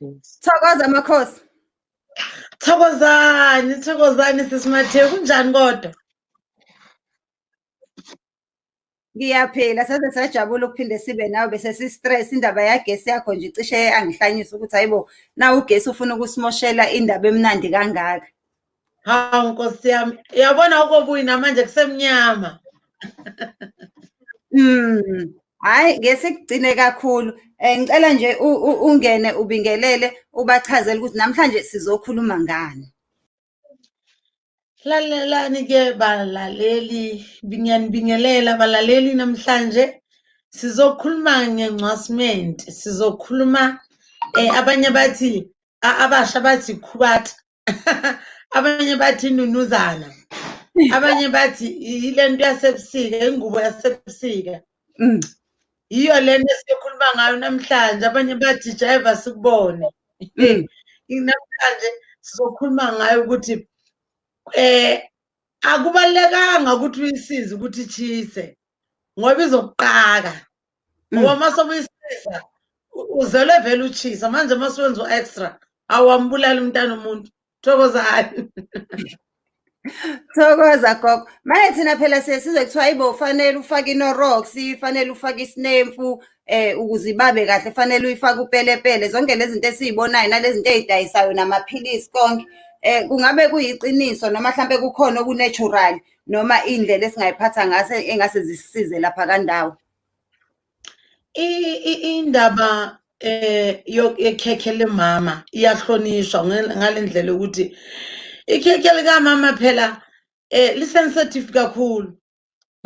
Yes. Thokoza Makhosi. Thokozani sisimathe kunjani kodwa? Ngiyaphila saze sajabula ukuphinde sibe nawe bese si-stress indaba yagesi yakho nje cishe angihlanyisa ukuthi hayibo na ugesi ufuna ukusimoshela indaba emnandi kangaka. Hawu Nkosi yami, uyabona ukobuyi namanje kusemnyama. Hhayi ngesikugcine kakhulu. Ngicela nje ungene ubingelele ubachazele ukuthi namhlanje sizokhuluma ngani. Lalelani-ke balaleli, ngiyanibingelela balaleli namhlanje. Sizokhuluma ngencwasimende, sizokhuluma abanye bathi abasha bathi khubata. Abanye bathi nunuzana. Abanye bathi ile nto yasebusika, ingubo yasebusika. Yiyo lena esiyokhuluma ngayo namhlanje. Abanye bathi jayiva sikubone. Namhlanje sizokhuluma ngayo ukuthi akubalekanga ukuthi uyisize ukuthi ichise ngoba izokuqaka. Ngoba mase ubuyisiza uzelwe vele uchisa manje mase wenza u-extra awambulala umntana umuntu. Thokozani. Thokoza gogo. Manje thina phela sizwe kuthiwa hayibo fanele ufake inorox, fanele ufake isinemfu ukuze ibabe kahle, fanele uyifake upelepele. Zonke lezi zinto esizibonayo nalezi zinto ezidayisayo namaphilisi konke. Kungabe kuyiqiniso noma mhlambe kukhona oku-natural noma indlela esingayiphatha ngaso engase zisisize lapha kandawo. Indaba yekhekhe lemama iyahlonishwa ngale ndlela ukuthi ikhekhe likamama phela lisensitive kakhulu.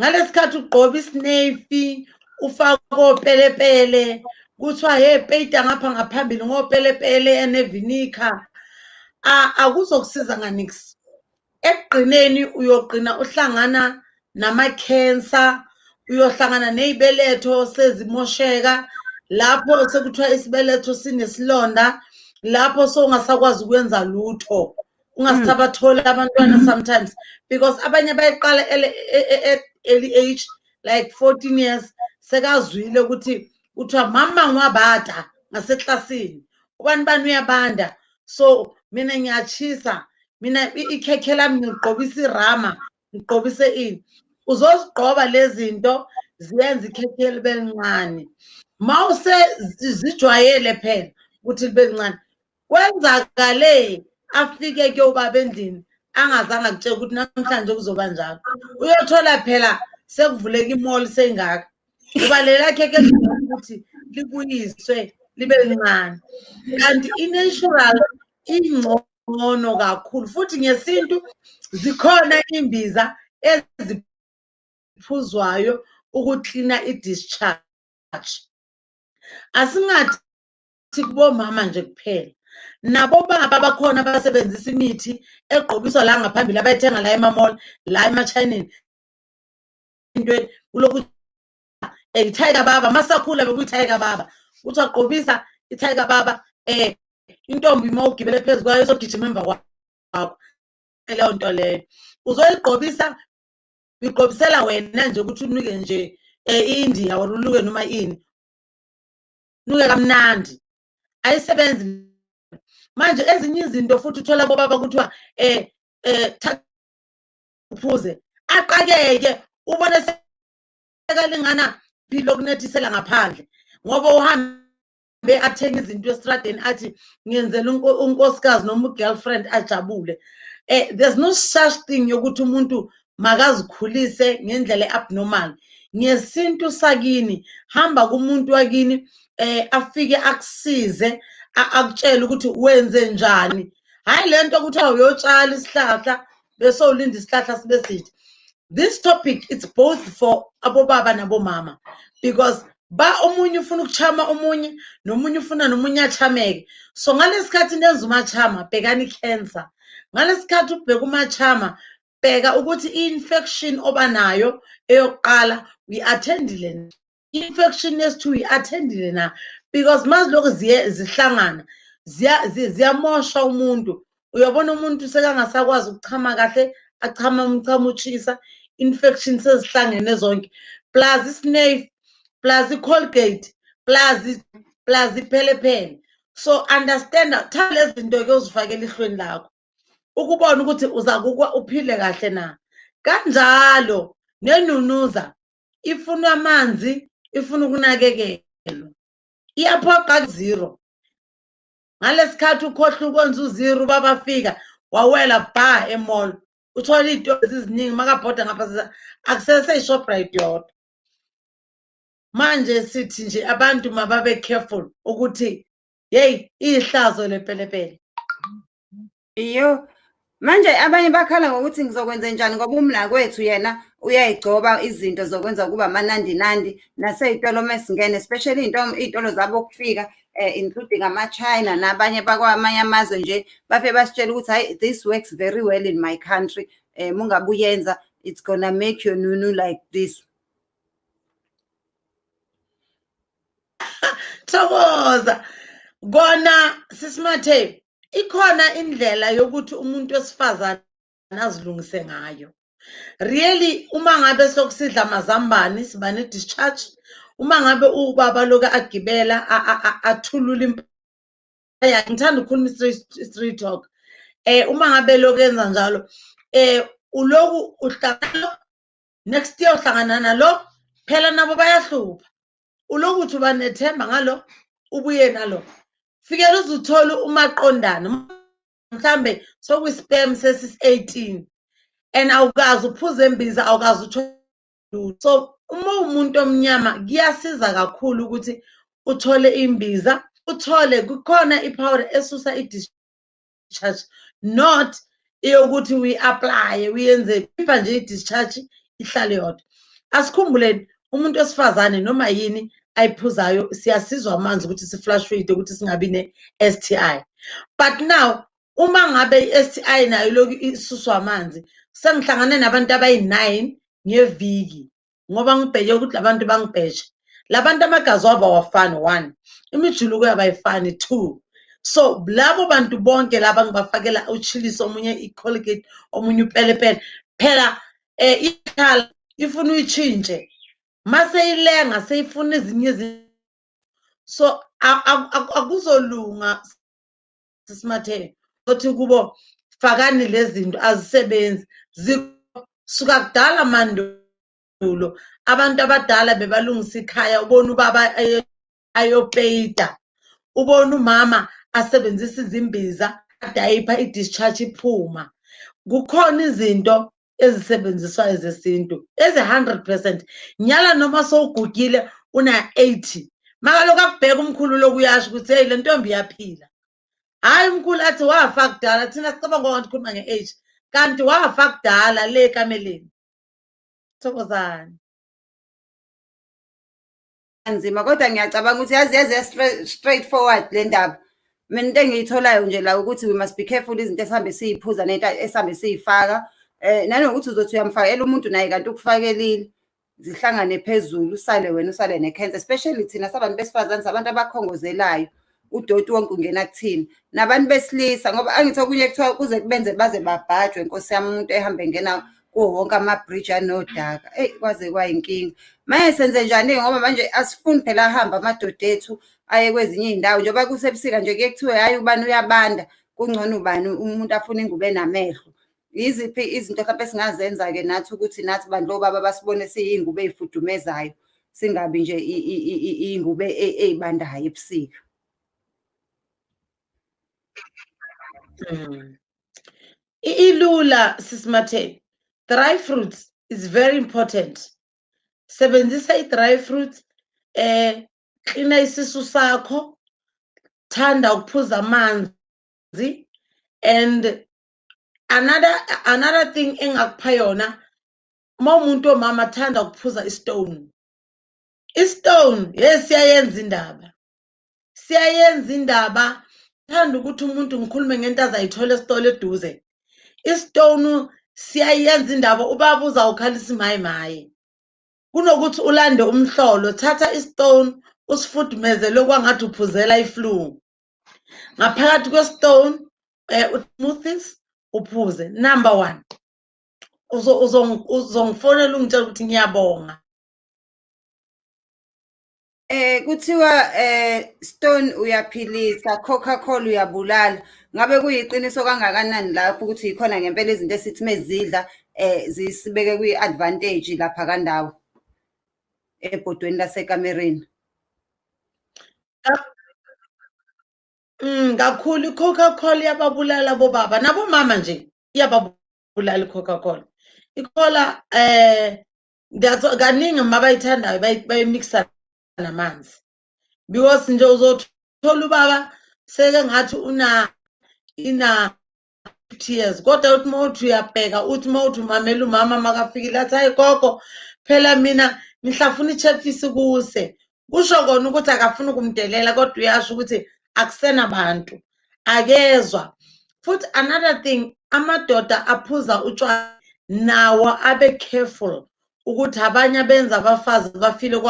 Ngalesikhathi ugqoba isinefi ufake opelepele kuthiwa hey peyita ngapha ngaphambili ngopelepele enevinika akuzokusiza nganiksi. Ekugqineni uyogqina uhlangana nama-cancer, uyohlangana ney'beletho sezimosheka lapho sekuthiwa isibeletho sinesilonda, lapho sowungasakwazi ukwenza lutho, ungasabatholi abantwana sometimes because abanye bayiqala early age like 14 years sekazwile ukuthi kuthiwa mama ngwabada ngaseklasini, ubani bani uyabanda, so mina ngiyachisa, mina ikhekhe lami ngigqobisa irama, ngigqobise ini. Uzozigqoba lezi zinto ziyenza ikhekhe libe lincane. Mawuse zijwayele phela ukuthi libe lincane, kwenzakale afike kuyobaba endlini angazange akutshela ukuthi namhlanje kuzoba njalo. Uyothola phela sekuvuleka imall seyingaka. Ngoba lela khekhe ukuthi libuyiswe libe lincane. Kanti i-natural ingcono kakhulu futhi ngesintu zikhona imbiza eziphuzwayo ukuklina i-discharge. Asingathi kubomama nje kuphela, nabo baba bakhona abasebenzisa imithi egqobiswa la ngaphambili abayithenga la ema-mall la ema-Chineni. Into kuloku i-Tiger Baba masakhula bekuyi-Tiger Baba kuthi wagqobisa i-Tiger Baba intombi uma ugibele phezu kwayo izogijima emva kwakho. Leyo nto leyo uzoyigqobisa, uyigqobisela wena nje ukuthi unuke nje i-India or uluke noma ini, nuke kamnandi, ayisebenzi. Manje ezinye izinto futhi uthola bobaba kuthiwa uphuze aqakeke, ubone sekalingana philo kunethisela ngaphandle ngoba uhambe athenga izinto esitradeni athi ngiyenzela unkosikazi noma u-girlfriend ajabule. There's no such thing yokuthi umuntu makazikhulise ngendlela e-abnormal. Ngesintu sakini hamba kumuntu wakini afike akusize akutshela ukuthi wenze njani. Hayi lento kuthiwa uyotshala isihlahla bese ulinda isihlahla sibe sithi. This topic it's both for abobaba nabomama because omunye ufuna ukuchama omunye nomunye ufuna nomunye achameke. So ngalesikhathi nenza umachama bhekani i-cancer. Ngalesikhathi ubheka umachama bheka ukuthi i-infection obanayo eyokuqala uyi-attendile, i-infection yesithu uyi-attendile na, because mazilokhu zihlangana ziyamosha umuntu. Uyabona umuntu sekangasakwazi ukuchama kahle, achama umchamo uchisa, infection sezihlangene zonke, plus isinefu, plus i-Colgate, plus iphelepele. So understand, tha lezi zinto-ke uzifakela ehlweni lakho ukubona ukuthi uzakukwa uphile kahle na. Kanjalo nenunuza ifuna amanzi, ifuna ukunakekelwa, iyaphoqa ku-0. Ngalesikhathi ukhohlwa ukwenza u-0 babafika wawela bha emall, uthola iy'tolo eziningi makabhoda ngapha akusesey'Shoprite yodwa. Manje sithi nje abantu mababe careful ukuthi yeyi ihlazo lepelepele. Iyo, manje abanye bakhala ngokuthi ngizokwenze njani ngoba umnakwethu yena uyayigcoba izinto zokwenza kuba amanandi-nandi nasey'tolo mesingene, especially iy'tolo zabo kufika including ama-China nabanye bakwamanye amazwe nje bafike basitshela ukuthi hhayi, this works very well in my country. Mungabe uyenza, it's gonna make your nunu like this. Thokoza kona sisimathe, ikhona indlela yokuthi umuntu wesifazane azilungise ngayo. Really uma ngabe sokusidla amazambane siba ne-discharge, uma ngabe ubaba loku agibela athulula impahla, ngithanda ukukhuluma i-street talk. Uma ngabe loku enza njalo uloku uhlangana next year uhlangana nalo, phela nabo bayahlupha. Uloku uthi uba nethemba ngalo, ubuye nalo, fikela uzuthola umaqondana mhlambe sokuyi-spam sesi-18 and awukazi uphuze embiza, awukazi uthole. So uma umuntu omnyama kuyasiza kakhulu ukuthi uthole imbiza, uthole kukhona i-powder esusa i-discharge, not eyokuthi uyi-aplaye uyenze ipa nje i-discharge ihlale yodwa. Asikhumbuleni umuntu wesifazane noma yini ayiphuzayo siyasizwa amanzi ukuthi si-fluctuate ukuthi singabi ne-STI. But now uma ngabe i-STI nayo loku isuswa amanzi, sengihlangane nabantu abayi-9 ngeviki ngoba ngibheke ukuthi labantu bangibheshe, labantu amagazi wabo awafani, 1, imijuluko yabo ayifani, 2. So labo bantu bonke laba ngibafakela uchilisi, omunye i-Colgate, omunye upelepele, phela ikhala ifuna uyitshintshe mase ilenga seyifuna ezinye izinto. So akuzolunga sisimathe ukuthi kubo fakani lezi zinto azisebenzi, zisuka kudala mandulo abantu abadala bebalungisa ikhaya, ubona ubaba ayopeyita, ubona umama asebenzisa izimbiza adayipha i-discharge iphuma. Kukhona izinto ezisebenziswayo zesintu ezi-100%. Nyala noma sowugugile una-80, makaloku akubheka umkhulu loku uyasho ukuthi heyi le ntombi iyaphila. Hhayi umkhulu athi wafa kudala, thina sicabanga ukuthi ukhuluma nge-age, kanti wafa kudala le ekameleni. Thokozani. Nzima kodwa ngiyacabanga ukuthi yazi straight forward le ndaba. Mina into engiyitholayo nje la ukuthi we must be careful izinto esihambe siyiphuza nento esihambe siyifaka. Nanokuthi uzothi uyamfakela umuntu naye kanti ukufakelile, zihlangane phezulu, usale wena usale ne-cancer, especially thina sabantu besifazane sabantu abakhongozelayo, udoti wonke ungena kuthina. Nabantu besilisa ngoba angithi okunye kuthiwa kuze kubenze baze babhajwe, Nkosi yami, umuntu ehambe engena kuwo wonke ama-bridge anodaka. Eyi kwaze kwayinkinga. Manje senze njani-ke ngoba manje asifuni phela ahambe amadoda ethu aye kwezinye iy'ndawo njengoba kusebusika nje kuye kuthiwe hhayi ubani uyabanda, kungcono ubani umuntu afuna ingubo enamehlo. Yiziphi izinto hlampe esingazenza-ke nathi ukuthi nathi bantu obaba basibone siyiy'ngubo ey'fudumezayo, singabi nje iy'ngubo ey'bandayo ebusika. Ilula sisimathe, dry fruits is very important. Sebenzisa i-dry fruits, klina isisu sakho, thanda ukuphuza amanzi, and another thing engakupha yona, uma umuntu omama thanda ukuphuza i-stone. I-stone siyayenza indaba, siyayenza indaba. Thanda ukuthi umuntu ngikhulume ngento azayithola esitolo eduze. I-stone siyayenza indaba, ubaba uzawukhalisa imaye kunokuthi ulande umhlolo. Thatha i-stone usifudumeze lokwangathi uphuzela i-flu. Ngaphakathi kwe-stone smoothies uphuze. Number 1, uzongifonela ungitshela ukuthi ngiyabonga. Kuthiwa Stone uyaphilisa, Coca-Cola uyabulala. Ngabe kuyiqiniso kangakanani lapho ukuthi yikhona ngempela izinto esithi mezidla zisibeke kwi-advantage lapha kandawo ebhodweni lasekamereni? Kakhulu i-Coca-Cola iyababulala bobaba nabomama nje iyababulala i-Coca-Cola. I-Cola kaningi uma bayithandayo bayimikisa namanzi because nje uzothola ubaba seke ngathi ina 50 years kodwa uthi uma uthi uyabheka uthi uma uthi umamela umama makafikile athi hayi gogo phela mina ngihlafuna ichefisi kuse kusho kona ukuthi akafuni ukumdelela kodwa uyasho ukuthi akusenabantu akezwa futhi another thing amadoda aphuza utshwala nawo abe careful ukuthi abanye abenza abafazi bafile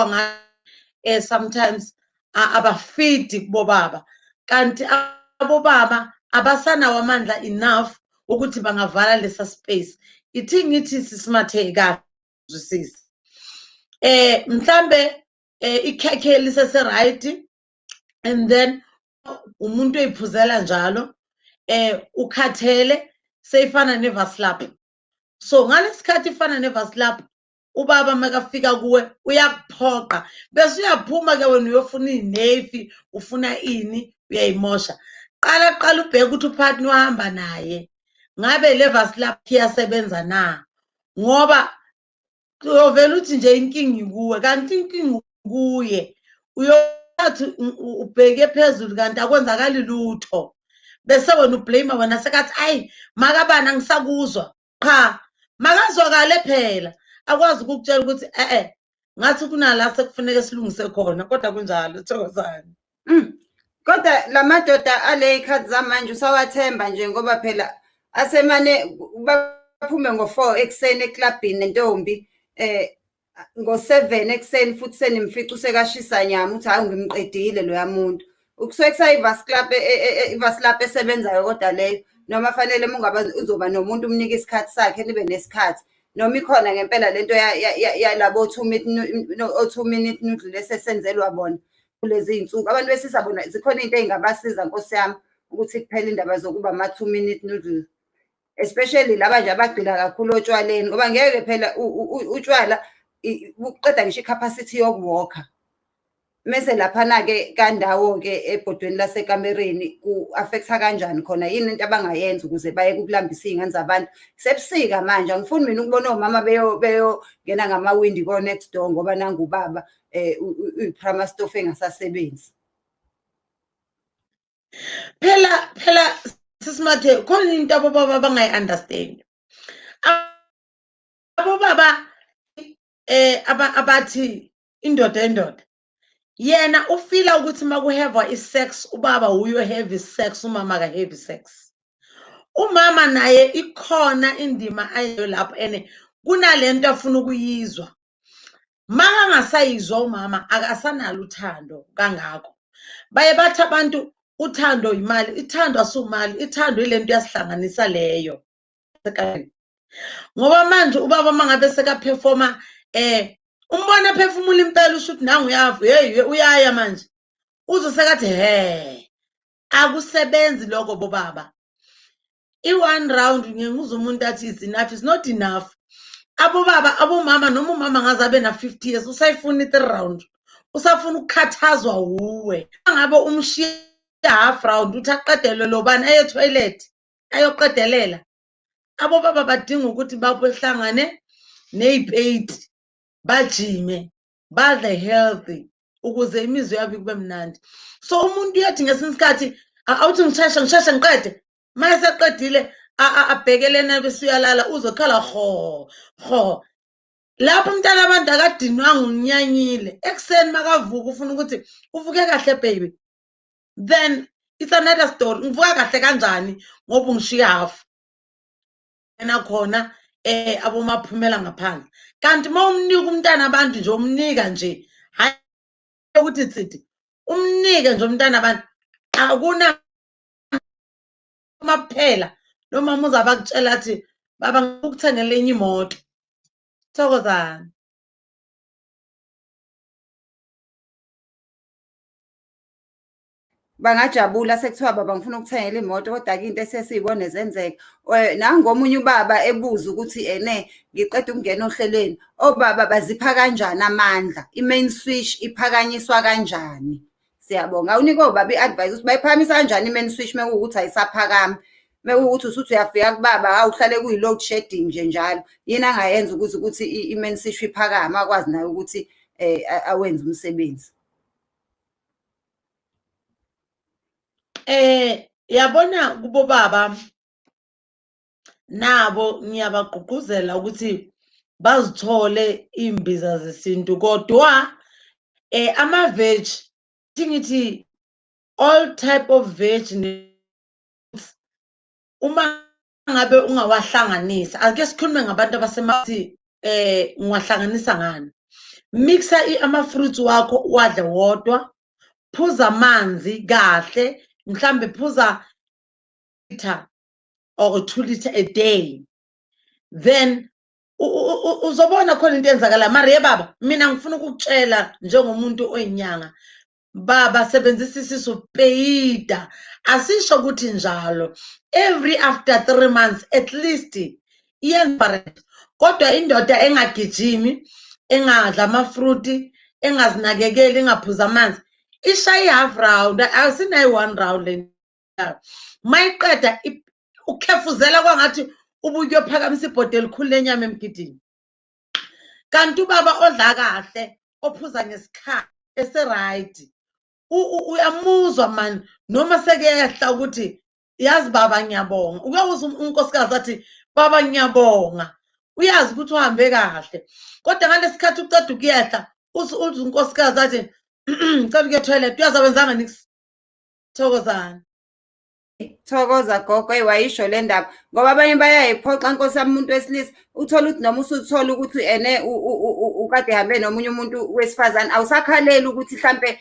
sometimes abafidi kubobaba kanti abobaba abasanawo amandla enough ukuthi bangavala lesa space ithi ngithi sisimathe kahle uzwisisi mhlambe ikhekhe lisese right and then umuntu eyiphuzela njalo ukhathele seyifana nevaslap so ngalesikhathi ifana nevaslap ubaba makafika kuwe uyakuphoqa bese uyaphuma ke wena uyofuna inefi ufuna ini uyayimosha qala ubheke ukuthi uphathi wahamba naye ngabe le vaslap iyasebenza na ngoba uyovela uthi nje inkingi kuwe kanti inkingi kuye uyothi ubheke phezulu kanti akwenzakali lutho bese wena ublame wena sekathi ayi makabani angisakuzwa cha makazwakale phela akwazi ukukutshela ukuthi ngathi kunala sekufuneka silungise khona kodwa kunjalo Thokozani. Kodwa la madoda aley'khathi zamanje usawathemba nje ngoba phela asemane baphume ngo-4 ekuseni eklabhini nentombi ngo-7 ekuseni futhi senimfica usekashisa nyama uthi hayi ngimqedile loya muntu. Kusuke ivaslap esebenzayo kodwa leyo noma fanele mungabe uzoba nomuntu umnika isikhathi sakhe nibe nesikhathi noma ikhona ngempela lento yalabo 2 minute noodle esesenzelwa bona kulezi iy'nsuku abantu besisa bona zikhona iy'nto ey'ngabasiza nkosi yami ukuthi kuphela indaba zokuba ama-2 minute noodle especially laba nje abagxila kakhulu otshwaleni ngoba ngeke phela utshwala buqeda ngisho i-capacity yokuwokha mese laphana-ke kandawo-ke ebhodweni lasekamereni ku-affect-a kanjani khona yini into abangayenza ukuze baye kukulambisa iy'ngane zabantu sebusika manje angifuni mina ukubona omama beyongena ngamawindi ko-next door ngoba nangubaba uyi-prima stove engasasebenzi. Phela sisimathe khona into abobaba abangayi-understand abobaba abathi indoda yena ufila ukuthi makuhevwa i-sex ubaba uyo-have i-sex umama aka-have i-sex umama naye ikhona indima ayo lapho and kunalento afuna ukuyizwa makangasayizwa umama akasanalo uthando kangako baye bathi abantu uthando imali ithando asumali ithando ilento yasihlanganisa leyo ngoba manje ubaba mangabe sekaphefoma umbona phefumula impela usho ukuthi nangu uyavu hey uyaya manje uzosekathi akusebenzi lokho bobaba i-1 round ngiyenguzwa umuntu athi is enough is not enough abomama noma umama ngaze abe na-50 years usayifuna i-3 round usafuna ukukhathazwa wuwe angabe umshiya half round uthi aqedelwe lobani eye-toilet ayoqedelela abobaba badinga ukuthi babehlangane ney'peyiti bajime badle healthy ukuze imizwa yabo kube mnandi so umuntu uyathi ngesinye isikhathi awuthi ngisheshe ngiqede mase eqedile abhekelena bese uyalala uzokhala ho lapho umntana abantu akadinwanga unyanyile ekuseni makavuka ufuna ukuthi uvuke kahle baby then it's another story ngivuka kahle kanjani ngoba ungishiya half ena khona abomaphumela ngaphandle kanti uma umnika umntana abantu nje umnika nje hayi ukuthi tsithi umnike nje umntana abantu akuna maphela lo mama uzabe akutshela athi baba ngikuthengele enye imoto Thokozani. bangajabula sekuthiwa baba ngifuna ukuthengela imoto, kodwa-ke into esesiyibone zenzeka. Nangomunye ubaba ebuza ukuthi ngiqeda ukungena ohlelweni, obaba bazipha kanjani amandla, i-main switch iphakanyiswa kanjani? Siyabonga. Awunikwe obaba i-advice ukuthi bayiphakamisa kanjani i-main switch mekuwukuthi ayisaphakami, mekuwukuthi usuthi uyafika kubaba awuhlale kuyi-load shedding nje njalo, yini angayenza ukuthi i-main switch iphakame, akwazi naye ukuthi awenze umsebenzi. Yabona kubo baba nabo ngiyabagqugquzela ukuthi bazithole imbiza zesintu, kodwa ama-veg ngithi all type of veg uma ngabe ungawahlanganisa, ake sikhulume ngabantu abasemathi ngiwahlanganisa ngani. Mixa ama-fruits wakho wadle wodwa, phuza amanzi kahle, mhlambe phuza liter or 2 liter a day, then uzobona khona into enzakala. Mara ye baba, mina ngifuna ukukutshela njengomuntu oyinyanga, baba sebenzisa isisu peyida, asisho ukuthi njalo every after 3 months at least iyenza, kodwa indoda engagijimi, engadla amafruti, engazinakekeli, engaphuza amanzi, ishaya i-half round, asinayi-1 round le. Mayiqeda ukhefuzela kwangathi ubuyophakamisa ibhodi elikhulu lenyama emgidini. Kanti ubaba odla kahle, ophuza ngesikhathi, ese-right, uyamuzwa mani, noma sekuyehla ukuthi yazi baba ngiyabonga. Uyawuzwa unkosikazi athi baba ngiyabonga, uyazi ukuthi uhambe kahle, kodwa ngalesikhathi uceda ukuyehla uzwa unkosikazi athi cela ukuya etoilet, uyazi awenzanga niksi. Thokozani. Thokoza gogo, wayisho le ndaba ngoba abanye bayayiphoxa nkosi yami umuntu wesilisa, uthola ukuthi noma usuthola ukuthi ukade hambe nomunye umuntu wesifazane, awusakhaleli ukuthi mhlampe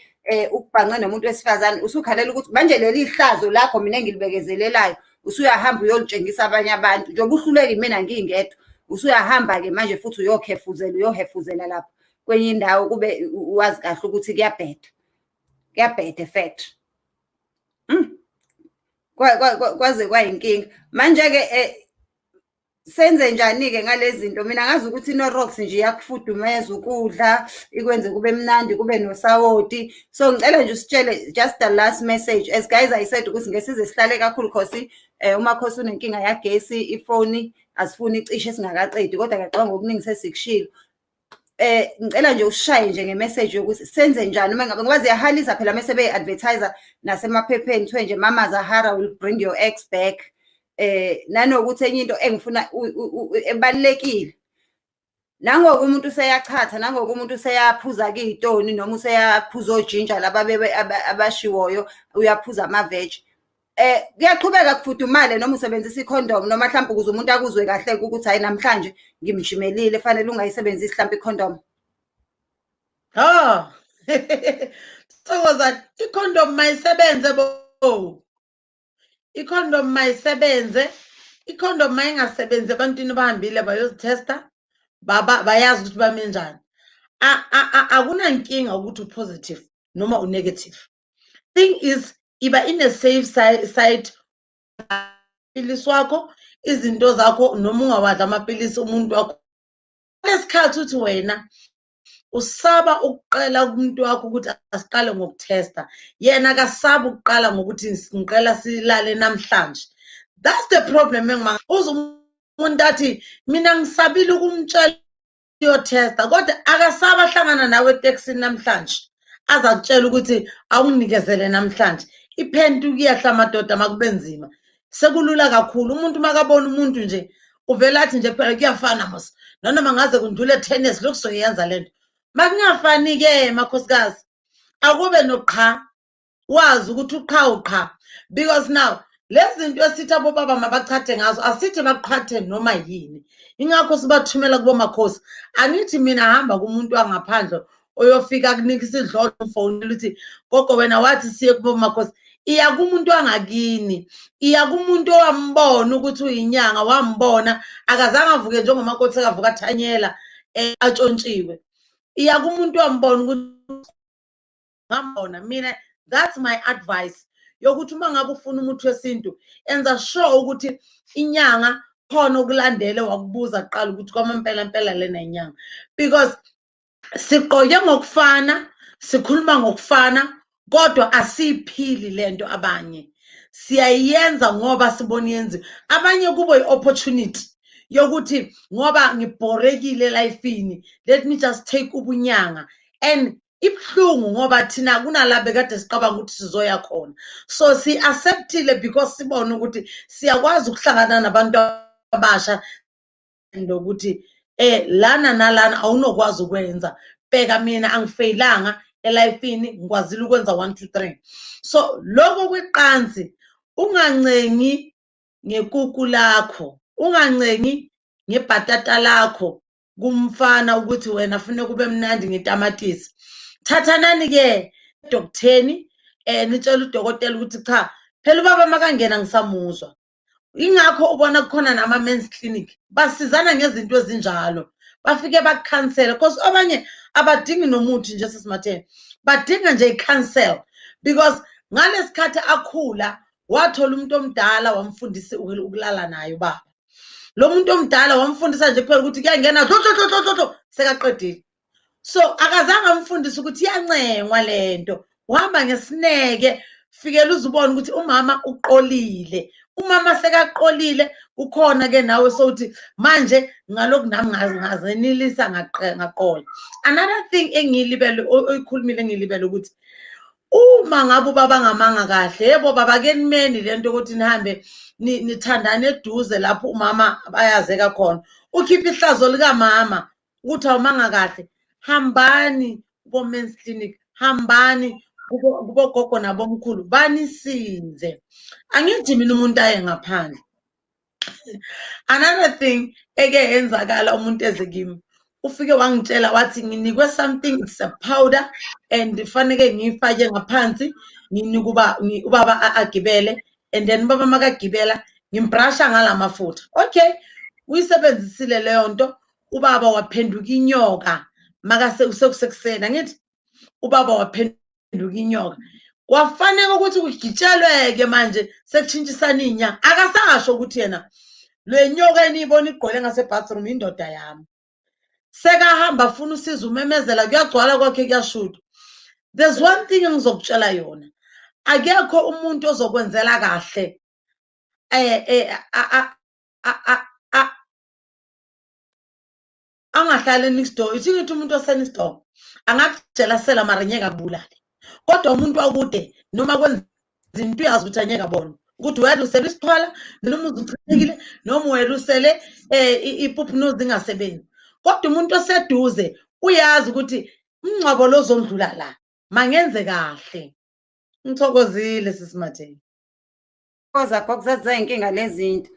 ukubhanqe nomuntu wesifazane, usukhalela ukuthi manje leli hlazo lakho mina engilibekezelelayo usuyahamba uyolitshengisa abanye abantu, njengoba uhluleki mina ngingedwa, usuyahamba-ke manje futhi uyohefuzela lapho kwenye indawo, kube wazi kahle ukuthi kuyabheda effect. Kwaze kwayinkinga manje-ke senze njani-ke ngalezi zinto? Mina ngazi ukuthi i-Norox nje iyakufudumeza ukudla, ikwenze kube mnandi, kube nosawoti. So ngicela nje usitshele just the last message, as guys I said ukuthi ngesize sihlale kakhulu cause uMakhosi unenkinga yagesi, ifoni asifuni icishe singakaqedi, kodwa ngiyacabanga okuningi sesikushilo. Ngicela nje ushaye nje nge-message yokuthi senze njani uma ngabe, ngoba ziyahalisa phela mase be-advertiser nasemaphepheni kuthiwe nje Mama Zahara will bring your ex back. Nanokuthi enye into engifuna ebalulekile, nangoku umuntu useyachatha, nangoku umuntu useyaphuza-ke iy'toni noma useyaphuza ojinja laba abashiwoyo, uyaphuza ama-veg. Kuyaqhubeka kufudumale noma usebenzisa ikhondomu, noma mhlawumbe ukuze umuntu akuzwe kahle-ke ukuthi hayi namhlanje ngimjimelile, fanele ungayisebenzisi mhlawumbe ikhondomu. Thokozani, ikhondomu mayisebenze bo, ikhondomu mayisebenze, ikhondomu mayingasebenzi ebantwini bahambile bayozithesta, bayazi ukuthi bame njani. Akunankinga ukuthi u-positive noma u-negative. Thing is, iba ine-safe side, amapilisi wakho, izinto zakho, noma ungawadla amapilisi umuntu wakho. Lesikhathi uthi wena usaba ukuqela kumuntu wakho ukuthi asiqale ngokuthesta, yena akasaba ukuqala ngokuthi ngiqela silale namhlanje. That's the problem. Uzwa umuntu athi mina ngisabile ukumtshela uyothesta, kodwa akasaba ahlangana nawe etekisini namhlanje azakutshela ukuthi awunginikezele namhlanje. Iphenti kuyehla madoda makube nzima, sekulula kakhulu. Umuntu makabona umuntu nje uvela athi nje phela kuyafana mos, nanoma ngaze kundlule 10 years lokhu soyenza lento. Makungafani-ke makhosikazi, akube noqha, wazi ukuthi uqha, because now lezi zinto esithi abobaba mabachathe ngazo asithi baqhathe noma yini. Ingakho sibathumela kubo Makhosi. Angithi mina hamba kumuntu wangaphandle oyofika kunika isidlodlo umfonela uthi gogo wena wathi siye kubo Makhosi. Iya kumuntu wangakini, iya kumuntu owambona ukuthi uyinyanga, wambona akazange avuke njengomakoti akavuka athanyela atshontshiwe. Iya kumuntu wambona ukuthi ngambona mina. That's my advice yokuthi uma ngabe ufuna umuthi wesintu enza sure ukuthi inyanga khona ukulandele wakubuza kuqala ukuthi kwamampela lena inyanga, because siqoke ngokufana, sikhuluma ngokufana, kodwa asiyiphili lento abanye. Siyayenza ngoba sibona yenzi. Abanye kubo i-opportunity yokuthi ngoba ngibhorekile lifeini, let me just take ubunyanga, and ibhlungu ngoba thina kunala bekade siqabanga ukuthi sizoya khona. So si-acceptile because sibona ukuthi siyakwazi ukuhlangana nabantu abasha nokuthi lana nalana awunokwazi ukwenza. Bheka mina angifeyilanga elifini, ngikwazile ukwenza 1 2 3. So lokho kweqansi, ungancengi ngekuku lakho, ungancengi ngebhatata lakho kumfana ukuthi wena ufune kube mnandi ngetamatisi. Thathanani ke doktheni nitshela udokotela ukuthi cha phela ubaba makangena ngisamuzwa. Ingakho ubona kukhona nama-men's clinic basizana ngezinto ezinjalo, bafike bakukhansela because abanye abadingi nomuthi nje sesimatheni, badinga nje i-cancel, because ngalesikhathi akhula wathola umuntu omdala wamfundisa ukulala naye ubaba. Lo muntu omdala wamfundisa nje kuphela ukuthi kuyangena sekaqedile. So akazange amfundise ukuthi iyancengwa lento, uhamba ngesineke, fikela uzubona ukuthi umama uqolile. Umama sekaqolile, ukhona ke nawe sokuthi manje ngalokhu nami ngazenilisa ngaqola. Another thing engiyilibele oyikhulumile engiyilibele ukuthi uma ngabe ubaba ngamanga kahle, yebo baba ke nimeni lento ukuthi nihambe nithandane eduze lapho umama bayazeka khona, ukhipha ihlazo lika mama ukuthi awumanga kahle, hambani kubo-men's clinic, hambani kubogogo nabomkhulu banisize. Angithi mina umuntu aye ngaphandle. Another thing eke yenzakala umuntu eze kimi, ufike wangitshela wathi nginikwe something, it's a powder and faneke ngiyifake ngaphansi nginika ubaba agibele, and then ubaba makagibela ngimbrasha ngala mafutha. Okay, uyisebenzisile leyo nto, ubaba waphenduka inyoka makasekusekuseni. Angithi ubaba waphenduka inyoka, kwafanele ukuthi kugitshelweke manje sekutshintshisana inyanga. Akasasho ukuthi yena le nyoka eniyibona igqole ngase-bathroom indoda yami. Sekahamba afuna usiza umemezela, kuyagcwala kwakhe kuyashuda. There's one thing engizokutshela yona, akekho umuntu ozokwenzela kahle angahlali next door. Ithi ngithi umuntu osenext door angakutshela sela mara ngeke akubulale, kodwa umuntu akude noma kwenza izinto uyazi ukuthi angeke abone ukuthi wena usele isixhwala noma uzuphekile noma wena usele ipuphu nozi ingasebenzi, kodwa umuntu oseduze uyazi ukuthi umncwabo lozondlula la mangenze kahle. Ngithokozile sisimatheni. Koza gogo inkinga lezinto.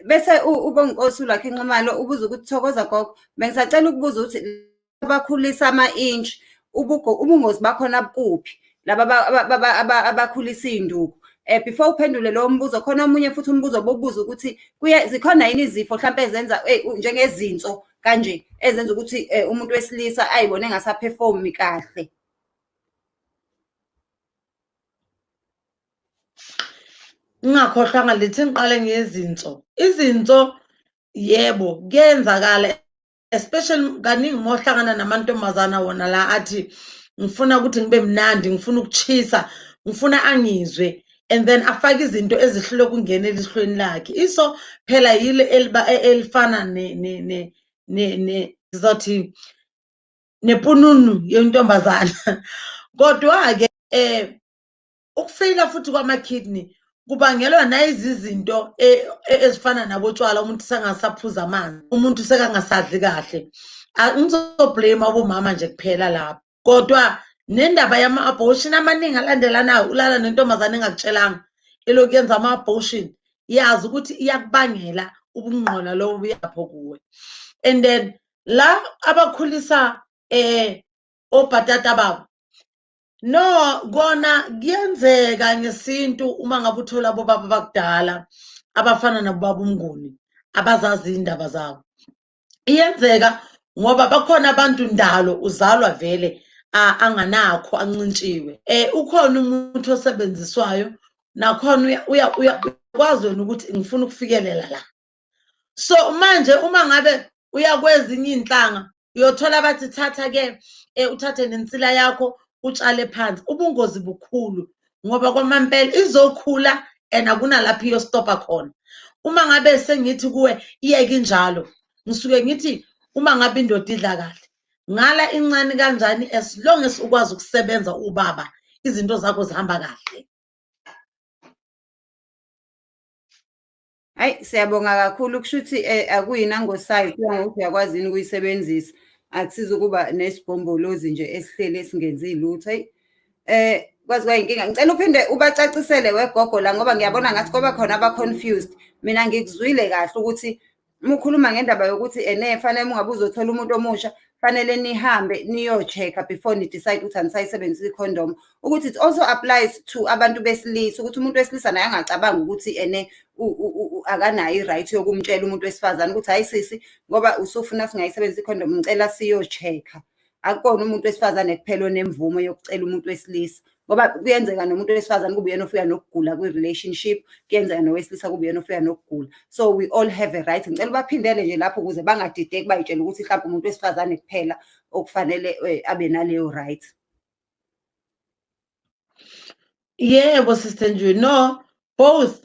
Bese ubonkosi lakhe Nxumalo ubuza ukuthi thokoza gogo, bengisacela ukubuza ukuthi abakhulisa ama-inch ubungozi bakhona kuphi laba abakhulisa iy'nduku. Before uphendule lowo mbuzo, khona omunye futhi umbuzo bobuza ukuthi zikhona yini izifo mhlawumbe ezenza njengezinso kanje ezenza ukuthi umuntu wesilisa ayibone engasaphefommi kahle. Ngingakhohlwanga lithi ngiqale ngezinso. Izinso yebo kuyenzakala, especially kaningi mohlangana namantombazana wona la athi ngifuna ukuthi ngibe mnandi, ngifuna ukuchisa, ngifuna angizwe, and then afake izinto ezihlule ukungena elihlweni lakhe. Iso phela yile elifana ngizothi nepununu yentombazana. Kodwa-ke ukufeyila futhi kwama-kidney kubangelwa nayizizinto ezifana nabotshwala, umuntu sengasaphuza amanzi, umuntu sekangasadli kahle. Ngizoblame abomama nje kuphela lapho, kodwa nendaba yama-abortion amaningi alandelanayo, ulala nentombazane engakutshelanga elokhu yenza ama-abortion, yazi ukuthi iyakubangela ubungqola lobo buyapho kuwe. And then la abakhulisa obhatata babo, no kona kuyenzeka ngesintu uma ngabe uthola bobaba bakudala abafana nabobaba uMnguni abazazi indaba zabo. Iyenzeka ngoba bakhona abantu ndalo uzalwa vele anganakho ancintshiwe. Ukhona umuthi osebenziswayo nakhona uyakwazi wena ukuthi ngifuna ukufikelela la. So manje uma ngabe uya kwezinye iy'nhlanga uyothola bathi thatha-ke uthathe nensila yakho utshale phansi. Ubungozi bukhulu ngoba kwamampela izokhula and akunalapho iyostopa khona. Uma ngabe sengithi kuwe iyeke injalo, ngisuke ngithi uma ngabe indoda idla kahle ngala incane kanjani, as long as ukwazi ukusebenza ubaba, izinto zakho zihamba kahle. Hayi, siyabonga kakhulu. Kusho ukuthi akuyinangosayo, kuya ngokuthi uyakwazi yini ukuyisebenzisa. Akusizi ukuba nesibombolozi nje esihleli esingenzi lutho. Hayi, kwazi kwayinkinga. Ngicela uphinde ubacacisele wegogo la, ngoba ngiyabona ngathi koba khona aba-confused. Mina ngikuzwile kahle ukuthi uma ukhuluma ngendaba yokuthi fanele uma ungabe uzothola umuntu omusha, fanele nihambe niyo-check-a before ni-decide ukuthi anisayisebenzisa i-condom, ukuthi it also applies to abantu besilisa, ukuthi umuntu wesilisa naye angacabanga ukuthi akanayo i-right yokumtshela umuntu wesifazane ukuthi hayi sisi, ngoba usufuna singayisebenzisa i-condom, ngicela siyo-check-a. Akukona umuntu wesifazane kuphela onemvumo yokucela umuntu wesilisa, ngoba kuyenzeka nomuntu wesifazane kube uyena ofika nokugula kwi-relationship, kuyenzeka nowesilisa kube uyena ofika nokugula. So we all have a right. Ngicela ubaphindele nje lapho ukuze bangadideki bayitshela ukuthi mhlawumbe umuntu wesifazane kuphela okufanele abe naleyo right. Yebo, Sister Nju, no, both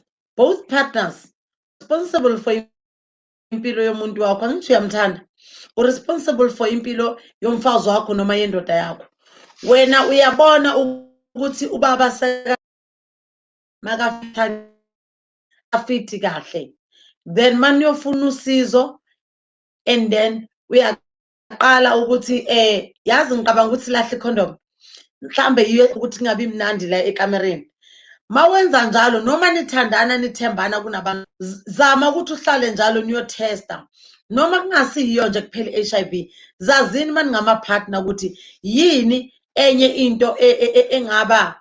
partners responsible for impilo yomuntu wakho. Angithi uyamthanda, u-responsible for impilo yomfazi wakho noma yendoda yakho. Wena uyabona ukuthi ubaba makafiti kahle, then maniyofuna usizo and then uyaqala ukuthi yazi ngicabanga ukuthi lahle i-condom mhlambe yiyo ukuthi kungabi mnandi la ekamereni. Mawenza njalo noma nithandana nithembana kunabantu, zama ukuthi uhlale njalo niyothesta, noma kungasiyiyo nje kuphela i-HIV. Zazini maningama-partner ukuthi yini enye into enganebha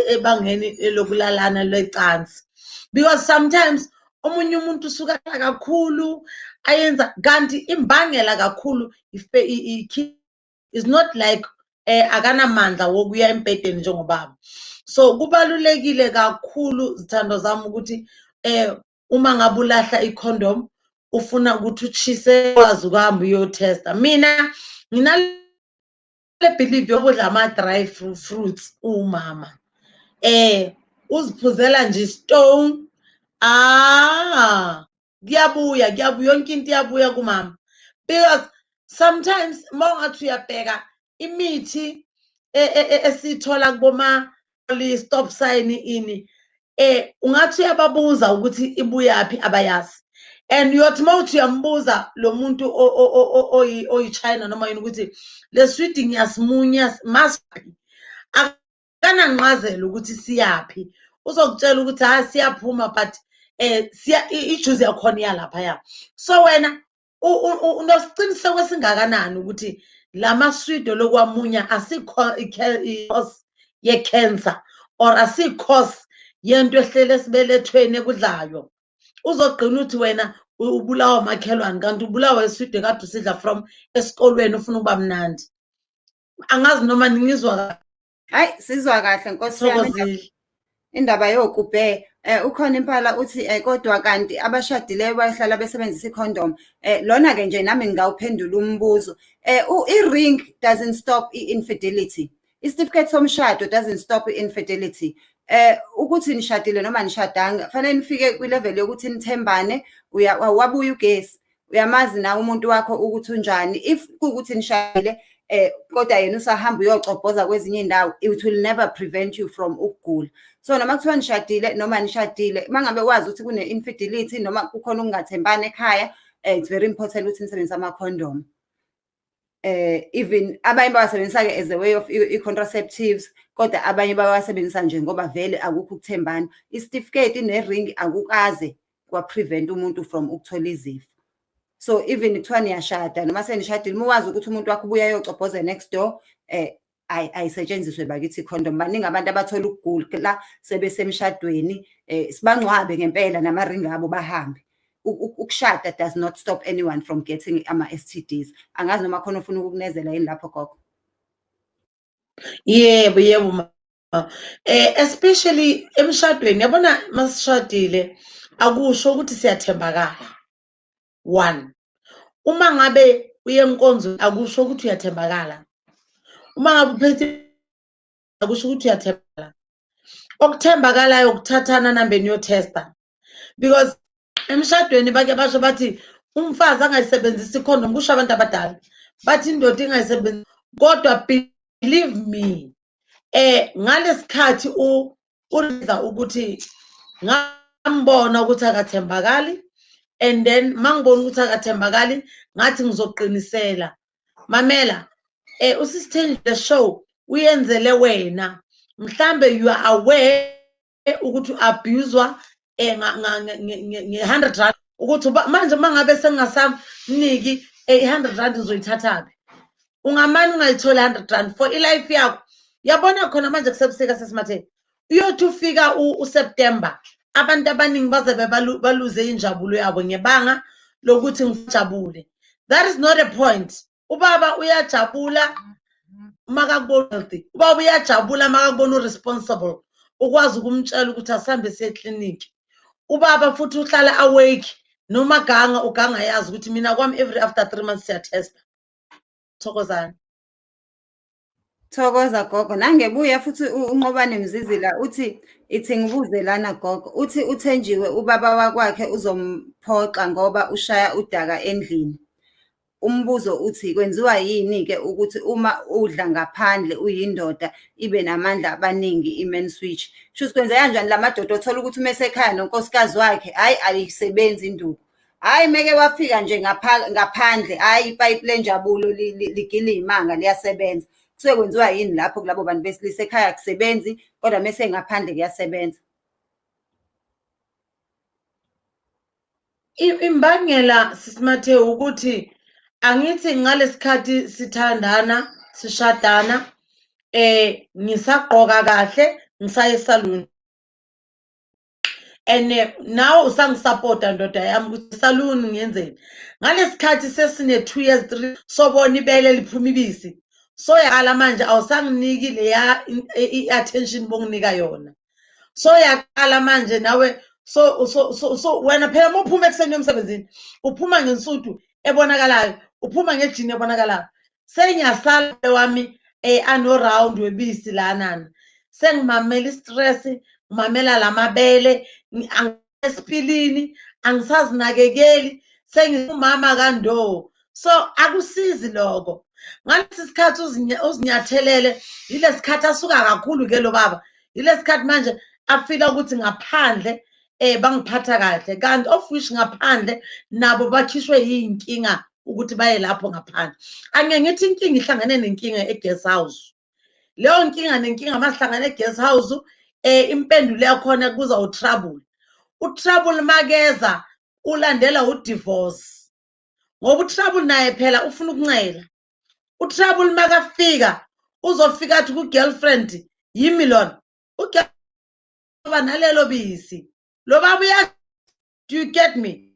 ebangeni lokulalana lecansi, because sometimes omunye umuntu usuka kakhulu ayenza, kanti imbangela kakhulu is not like akanamandla wokuya embhedeni njengobaba. So kubalulekile kakhulu zithando zami ukuthi uma ngabe ulahla i-condom ufuna ukuthi uchise, kwazi ukuhamba uyothesta. Mina nginale believe yokudla ama-dry fruits umama, uziphuzela nje stone, kuyabuya yonke into iyabuya kumama. Because sometimes mawungathi uyabheka imithi esithola kuboma stop sign ini, ungathi uyababuza ukuthi ibuyaphi, abayazi. And uyothi mawuthi uyambuza lo muntu oyi-China noma yini ukuthi le sweet ngiyasimunya masiphi, akananqazelo ukuthi siyaphi. Uzokutshela ukuthi siyaphuma but ijuice yakhona iyalaphaya. So wena unosiqiniseko esingakanani ukuthi lamaswido lokwamunya asikho i-cause ye-cancer or asikho yento ehlele esibelethweni ekudlayo? Uzogqina uthi wena ubulawa makhelwane kanti ubulawa iswidi kade usidla from esikolweni ufuna ukuba mnandi. Angazi noma ningizwa. Hayi, sizwa kahle Nkosi yami. Indaba yokubhe ukhona impala uthi kodwa kanti abashadileyo bayahlala besebenzisa i-condom. Lona-ke nje nami ngingawuphendula umbuzo. I-ring doesn't stop i-infidelity. Isitifiketi somshado doesn't stop i-infidelity. Ukuthi nishadile noma nishadanga, fanele nifike kwi-level yokuthi nithembane, wabuya ugesi, uyamazi nawe umuntu wakho ukuthi unjani. If kuwukuthi nishadile kodwa yena usahamba uyocobhoza kwezinye indawo, it will never prevent you from ukugula. So noma kuthiwa nishadile noma nishadile, mangabe wazi ukuthi kune-infidelity noma kukhona ukungathembani ekhaya, it's very important ukuthi nisebenzise ama-condom. Even abanye bawasebenzisa-ke as a way of i-contraceptives, kodwa abanye bawasebenzisa nje ngoba vele akukho ukuthembana. Isitifiketi ne-ring akukaze kwa-prevent umuntu from ukuthola izifo. So even kuthiwa niyashada noma senishadile, muwazi ukuthi umuntu wakho ubuya yocobhoza next door, ayisetshenziswe bakithi i-condom. Baningi abantu abathola ukugula sebesemshadweni, sibangcwabe ngempela namaringi abo bahambe. ukushada does not stop anyone from getting ama-STDs. Angazi noma khona ufuna ukukunezela yini lapho gogo. Yebo, yebo ma. Especially emshadweni yabona masishadile akusho ukuthi siyathembakala. One, uma ngabe uye enkonzweni akusho ukuthi uyathembakala. Uma ngabe uphethe akusho ukuthi uyathembakala. Okuthembakalayo ukuthathana nambe niyotesta, because emshadweni bake basho bathi umfazi angayisebenzisi ikhondom, kusho abantu abadala bathi indoda ingayisebenzisi. Kodwa believe me, ngalesikhathi uliza ukuthi ngambona ukuthi akathembakali, and then mangibona ukuthi akathembakali ngathi ngizoqinisela. Mamela, uSisitheni the show uyenzele wena, mhlambe you are aware ukuthi u-abuse-wa nge-100 rand, ukuthi manje mangabe sengingasamniki 100 rand uzoyithathaphi? Ungamane ungayitholi 100 rand for ilife yakho. Yabona khona manje kusebusika sesimatheni, uyothi ufika uSeptember abantu abaningi bazabe baluze injabulo yabo ngebanga lokuthi ngijabule. That is not a point. Ubaba uyajabula makakubona healthy, ubaba uyajabula makakubona responsible, ukwazi ukumtshela ukuthi asihambe siye ekliniki. Ubaba futhi uhlala awake noma uganga yazi ukuthi mina kwami every after 3 months siyatesta. Thokozani. Thokoza gogo. Nangebuya futhi uNqobane Mzizila uthi ithi ngibuze lana gogo, uthi uThenjiwe ubaba wakwakhe uzomphoqa ngoba ushaya udaka endlini. Umbuzo uthi kwenziwa yini ke ukuthi uma udla ngaphandle uyindoda ibe namandla abaningi i-man switch? Shuthi kwenzeka kanjani lamadoda othola ukuthi uma esekhaya nonkosikazi wakhe hayi ayisebenzi induku, hayi meke wafika nje ngaphandle hayi ipayipi lenjabulo ligila iy'manga liyasebenza. Kusuke kwenziwa yini lapho kulabo bantu besilisa? Ekhaya akusebenzi kodwa mese ngaphandle kuyasebenza. Imbangela sisimathe ukuthi angithi ngalesikhathi sithandana sishadana ngisagqoka kahle ngisaya esaluni, and nawe usangisapota ndoda yami ukuthi esaluni ngiyenzeni. Ngalesikhathi sesine 2 years 3 sobona ibele liphuma ibisi, so yakala manje awusanginiki leya i-attention bonginika yona. So yakala manje nawe so wena phela uma uphuma ekuseni emsebenzini uphuma ngensudu ebonakalayo, uphuma ngejini ebonakalayo. Sengiyasala wami ano round webisi lanana, sengimamela istress, ngimamela lamabele, angisipilini, angisazinakekeli, sengumama kando. So akusizi lokho. Ngalesi sikhathi uzinyathelele, yile sikhathi asuka kakhulu ke lo baba, yile sikhathi manje afila ukuthi ngaphandle bangiphatha kahle, kanti of which ngaphandle nabo bakhishwe yinkinga ukuthi baye lapho ngaphandle. Angeke ngithi inkinga ihlangane nenkinga e-guest house. Leyo nkinga nenkinga masihlangane e-guest house, impendulo yakhona kuza u-trouble. U-trouble makeza ulandela u-divorce, ngoba u-trouble naye phela ufuna ukuncela. U-trouble makafika uzofika athi ku-girlfriend yimi lona, uba nalelo bisi. Lo baba do you get me?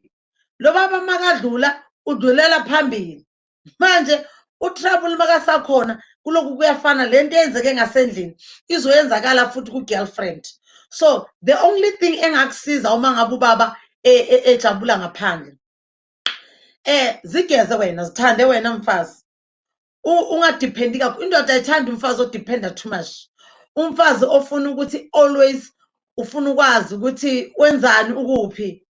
Lo baba makadlula udlulela phambili. Manje u-trouble makasakhona kuloku kuyafana lento eyenzeke ngasendlini izoyenzakala futhi ku-girlfriend. So the only thing engakusiza uma ngabe ubaba ejabula ngaphandle, zigeze wena, zithande wena mfazi, ungadephendi kakhulu. Indoda ayithanda umfazi odependa too much, umfazi ofuna ukuthi always ufuna ukwazi ukuthi wenzani ukuphi.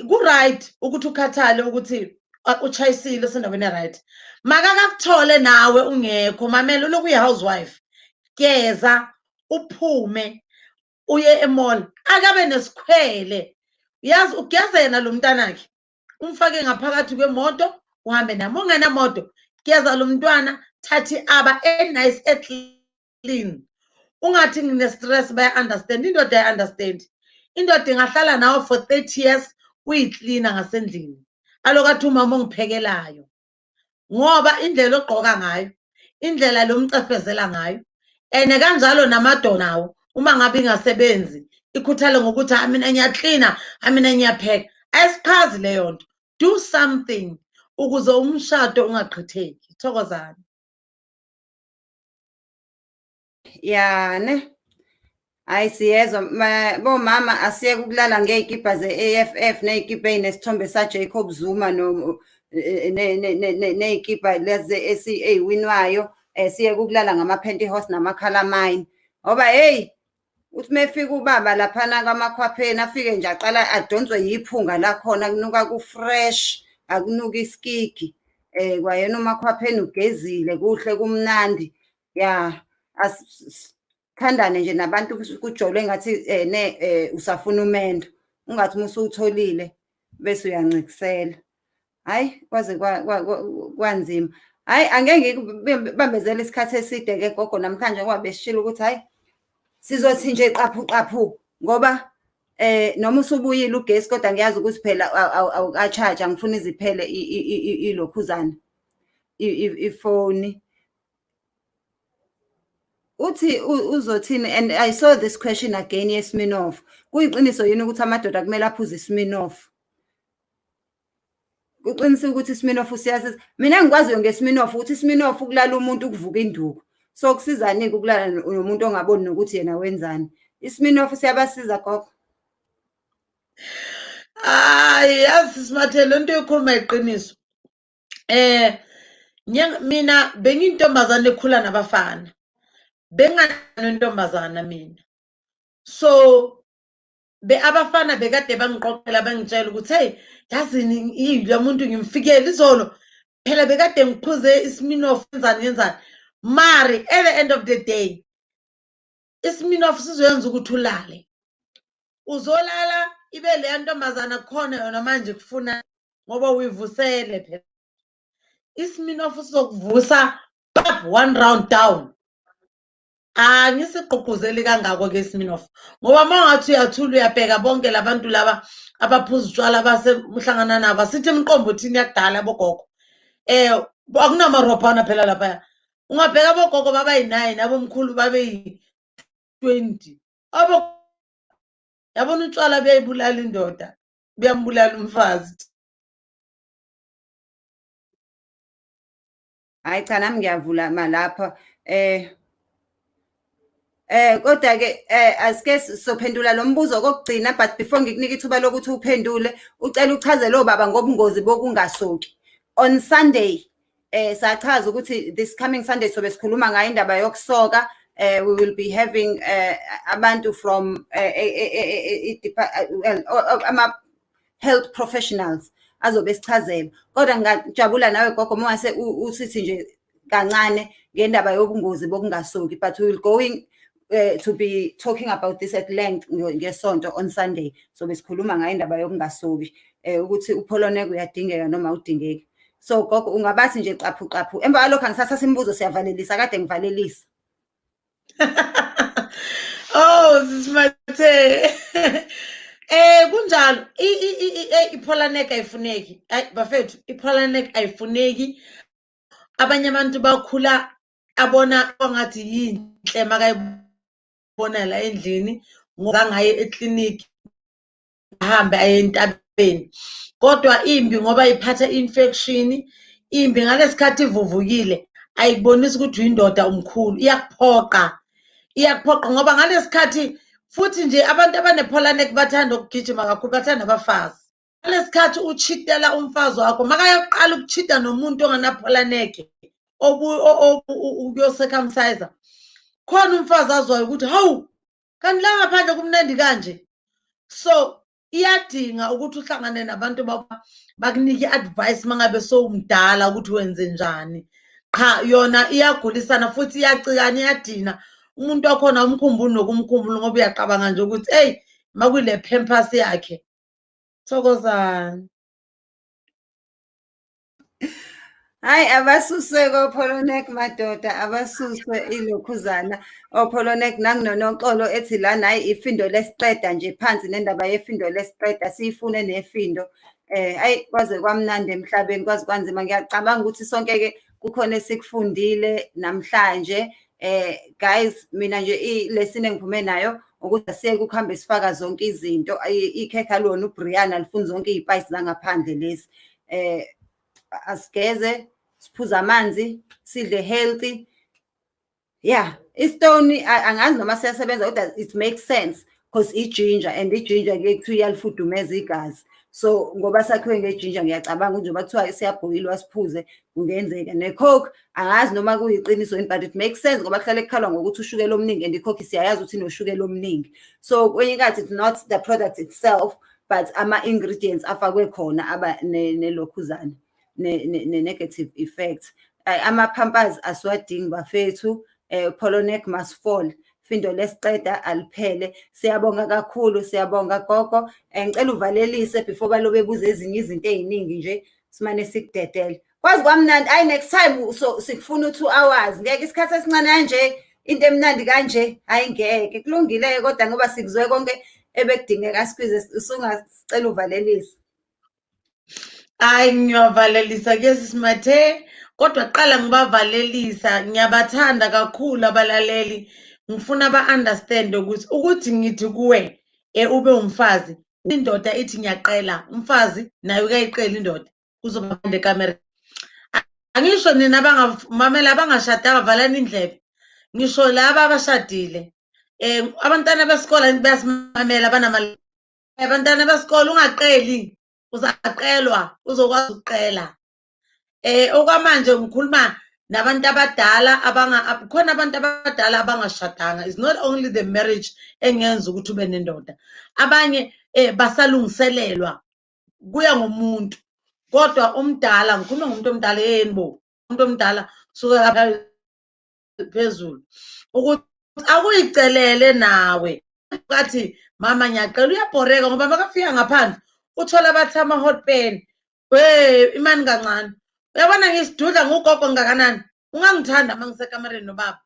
Ku-right ukuthi ukhathale ukuthi uchayisile sendaweni e-right, makakakuthole nawe ungekho. Mamela uloku uyi-housewife, geza uphume uye emall, akabe nesikhwele. Uyazi ugeze yena lo mntanakhe, umfake ngaphakathi kwemoto uhambe nami. Ungenamoto geza lo mntwana, thathi aba nice clean. Ungathi ngine-stress, baya-understand. Indoda ya-understand. Indoda ingahlala nawe for 30 years uyiklina ngasendlini alokathi umama ongiphekelayo, ngoba indlela ogqoka ngayo, indlela lo mcefezela ngayo, and kanjalo namadonawo uma ngabe ingasebenzi ikhuthale ngokuthi mina ngiyaklina, mina ngiyapheka. Asichazi leyo nto. Do something ukuze umshado ungaqhitheki. Thokozani. ne hayi siyezwa bomama asiyeke ukulala ngey'kibha ze-AFF ney'kibha ey'nesithombe saJacob Zuma ney'kibha lezi ey'winwayo siyeke ukulala ngama-pantyhose namakhalamine ngoba heyi uthi mefika ubaba laphana kwamakhwapheni afike nje aqala adonswe yiphunga lakhona kunuka ku-fresh akunuka isikigi kwayena umakhwapheni ugezile kuhle kumnandi ya thandane nje nabantu kujolwe engathi usafuna umendo ungathi uma usuwutholile bese uyancikisela. Hhayi kwaze kwanzima. Hhayi angeke ngikubambezele isikhathi eside-ke gogo namhlanje ngoba besishilo ukuthi hhayi sizothi nje qaphu ngoba noma usubuyile ugesi kodwa ngiyazi ukuthi phela awuka-charge angifuni iziphele ilokhuzana ifoni. Uthi uzothini, and I saw this question again yeSmirnoff. Kuyiqiniso yini ukuthi amadoda kumele aphuze iSmirnoff? Kuqinisile ukuthi iSmirnoff siyasiza. Mina engikwaziyo ngeSmirnoff ukuthi iSmirnoff kulala umuntu ukuvuka induku. So kusizani-ke ukulala nomuntu ongaboni nokuthi yena wenzani. iSmirnoff siyabasiza gogo. Hayi yazi Simathele lento ekhuluma iqiniso. Mina bengiyintombazane ekhula nabafana. Benganentombazana mina. So abafana bekade bangiqoqela bangitshela ukuthi hey yazini lo muntu ngimfikele izolo phela bekade ngiphuze iSmirnoff yenzani mari at the end of the day iSmirnoff sizoyenza ukuthi ulale uzolala ibe leya ntombazana khona yona manje kufuna ngoba uyivusele phela iSmirnoff sizokuvusa pap one round down. Angisigqugquzeli kangako ke iSmirnoff ngoba mangathi uyathula uyabheka bonke labantu laba abaphuza utshwala basehlangana nabo sithi emqombothini yakudala bogogo akunamarobhana phela lapha ungabheka bogogo babayi-9 abomkhulu babeyi-20 yabona utshwala buyayibulala indoda buyambulala umfazi. Hayi cha nami ngiyavula malapha kodwa-ke asike sophendula lo mbuzo kokugcina, but before ngikunika ithuba lokuthi uphendule ucela uchazele obaba ngobungozi bokungasoki. On Sunday sachaza ukuthi this coming Sunday sobe sikhuluma ngayo indaba yokusoka. We will be having abantu from ama-health professionals azobe sichazela. Kodwa ngingajabula nawe gogo uma ngase usithi nje kancane ngendaba yobungozi bokungasoki, but we will going to be talking about this at length ngesonto on Sunday. So besikhuluma ngayo indaba yokungasoki ukuthi upholoneke uyadingeka noma udingeki. So gogo ungabathi nje qaphu emva kwalokho angisathatha imibuzo siyavalelisa kade ngivalelisa. Oh Simathe kunjalo iPholaneck ayifuneki. Bafethu iPholaneck ayifuneki. Abanye abantu bakhula abona kwangathi yinhle makayibona la endlini ngoba ngaye ekliniki ahambe aye entabeni kodwa imbi ngoba iphatha infection imbi ngalesikhathi ivuvukile ayikubonisi ukuthi uyindoda umkhulu iyakuphoqa ngoba ngalesikhathi futhi nje abantu abanePholaneck bathanda ukugijima kakhulu bathanda abafazi. Ngalesikhathi uchitela umfazi wakho makayaqala ukuchita nomuntu onganaPholaneck ukuyo-circumcise khona umfazi azwayo ukuthi hawu kanti la ngaphandle kumnandi kanje. So iyadinga ukuthi uhlangane nabantu bakunike i-advice mangabe sowumdala ukuthi wenze njani. Qha yona iyagulisana futhi iyacikana iyadina umuntu wakhona umkhumbuli nokumkhumbula ngoba uyaqabanga nje ukuthi hey makuyile pampers yakhe. Thokozani. Hayi abasuswe koPholaneck madoda abasuswe ilokhuzana oPholaneck nangunoxolo ethi lana hayi ifindo lesiqeda nje phansi nendaba yefindo lesiqeda siyifune nefindo. Hayi kwaze kwamnandi emhlabeni kwaze kwanzima. Ngiyacabanga ukuthi sonke-ke kukhona esikufundile namhlanje. Guys mina nje ilesson engiphume nayo ukuthi asiyeke ukuhambe sifaka zonke izinto. Ikhekhe alona uBrian alifuni zonke iy'payisi zangaphandle lezi. Asigeze, siphuze amanzi, sidle healthy. Yeah, i-stone angazi noma siyasebenza kodwa it makes sense because i-ginger, and i-ginger kuye kuthiwa iyalifudumeza igazi. So ngoba sakhiwe nge-ginger ngiyacabanga ukuthi njengoba kuthiwa siyabhoyilwa siphuze kungenzeka. Ne-coke angazi noma kuyiqiniso yini, but it makes sense ngoba kuhlale kukhalwa ngokuthi ushukela omningi, and i-coke siyayazi ukuthi inoshukela omningi. So kwenye inkathi it's not the product itself but ama-ingredients afakwe khona aba nelokhuzana ne-negative effect. Ama-pampers asiwadingi bafethu. Polonec must fall. Findo lesiqeda aliphele. Siyabonga kakhulu, siyabonga gogo. Ngicela uvalelise before balobe bebuza ezinye izinto ey'ningi nje simane sikudedele. Kwazi kwamnandi. Next time so sikufuna u-2 hours. Ngeke isikhathi esincane kanje, into emnandi kanje, hayi ngeke. Kulungile kodwa ngoba sikuzwe konke ebekudingeka sikwize, usungasicela uvalelise. Hayi ngiyavalelisa ke sisimathe, kodwa qala ngibavalelisa. Ngiyabathanda kakhulu abalaleli. Ngifuna ba-understand ukuthi ngithi kuwe ube umfazi, indoda ithi ngiyaqela, umfazi naye uyayiqela indoda, kuzoba mnandi ekamereni. Angisho nina abangamamela abangashadanga, valani indlebe. Ngisho laba abashadile, abantwana besikole bayasimamela, abantwana besikole ungaqeli, uzaqelwa, uzokwazi ukuqela. Okwamanje ngikhuluma nabantu abadala khona abantu abadala abangashadanga. It's not only the marriage engenza ukuthi ube nendoda, abanye basalungiselelwa, kuya ngomuntu. Kodwa umdala, ngikhuluma ngomuntu omdala, yeni bo, umuntu omdala suka lapha phezulu, ukuthi akuyicelele nawe kathi mama ngiyaqela, uyabhoreka ngoba makafika ngaphandle uthola bathi ama-hot pen, imani kancane. Uyabona ngisidudla ngugogo ngakanani, ungangithanda uma ngisekamereni nobaba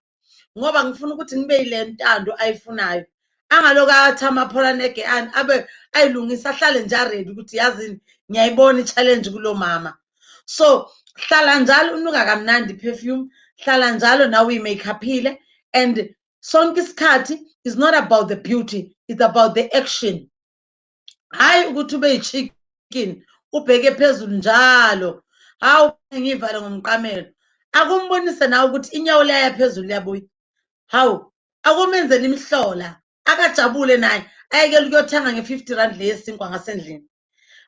ngoba ngifuna ukuthi ngibe yile ntando ayifunayo. Angaloku athi ama-Polonec abe ayilungisa, ahlale nje aredi ukuthi yazini ngiyayibona i-challenge kulo mama. So hlala njalo unuka kamnandi perfume, hlala njalo nawe uyi-makeup-ile, and sonke isikhathi is not about the beauty, it's about the action. Hayi ukuthi ube yi-chicken ubheke phezulu njalo. Hawu ngivale ngomqamelo, akumbonise nawe ukuthi inyawo liyaya phezulu liyabuya. Hawu akumenzela imihlola, akajabule naye, ayekele ukuyothenga nge-50 rand le yesinkwa ngasendlini.